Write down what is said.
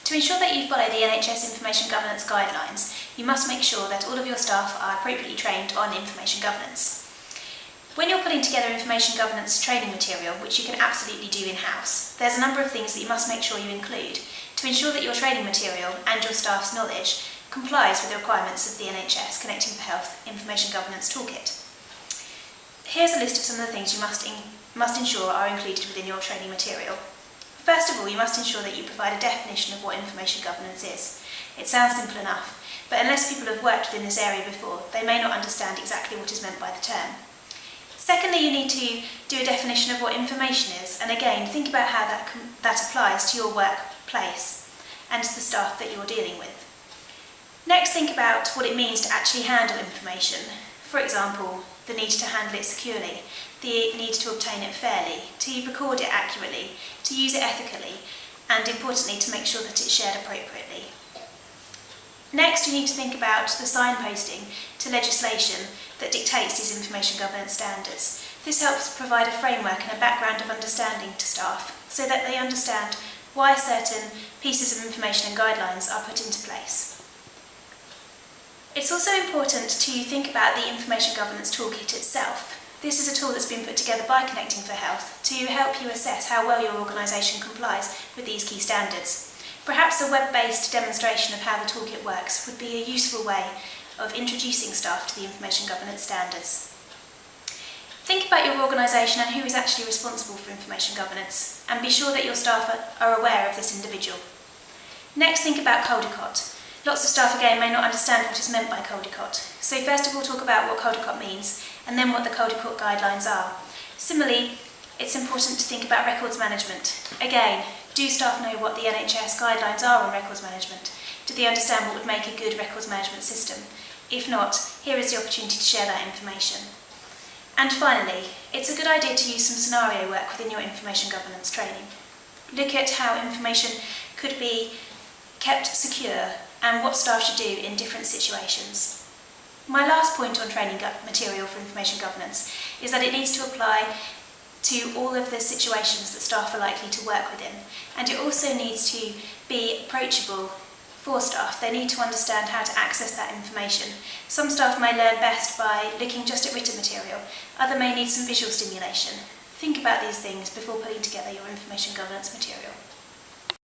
To ensure that you follow the NHS Information Governance Guidelines, you must make sure that all of your staff are appropriately trained on information governance. When you're putting together information governance training material, which you can absolutely do in-house, there's a number of things that you must make sure you include to ensure that your training material and your staff's knowledge complies with the requirements of the NHS Connecting for Health Information Governance Toolkit. Here's a list of some of the things you must ensure are included within your training material. First of all, you must ensure that you provide a definition of what information governance is. It sounds simple enough, but unless people have worked within this area before, they may not understand exactly what is meant by the term. Secondly, you need to do a definition of what information is, and again, think about how that applies to your workplace and to the staff that you're dealing with. Next, think about what it means to actually handle information. For example, the need to handle it securely, the need to obtain it fairly, to record it accurately, to use it ethically, and importantly, to make sure that it's shared appropriately. Next, you need to think about the signposting to legislation that dictates these information governance standards. This helps provide a framework and a background of understanding to staff so that they understand why certain pieces of information and guidelines are put into place. It's also important to think about the Information Governance Toolkit itself. This is a tool that's been put together by Connecting for Health to help you assess how well your organisation complies with these key standards. Perhaps a web-based demonstration of how the toolkit works would be a useful way of introducing staff to the information governance standards. Think about your organisation and who is actually responsible for information governance, and be sure that your staff are aware of this individual. Next, think about Caldicott. Lots of staff again may not understand what is meant by Caldicott, so first of all talk about what Caldicott means and then what the Caldicott guidelines are. Similarly, it's important to think about records management. Again, do staff know what the NHS guidelines are on records management? Do they understand what would make a good records management system? If not, here is the opportunity to share that information. And finally, it's a good idea to use some scenario work within your information governance training. Look at how information could be kept secure and what staff should do in different situations. My last point on training material for information governance is that it needs to apply to all of the situations that staff are likely to work within, and it also needs to be approachable for staff. They need to understand how to access that information. Some staff may learn best by looking just at written material, others may need some visual stimulation. Think about these things before putting together your information governance material.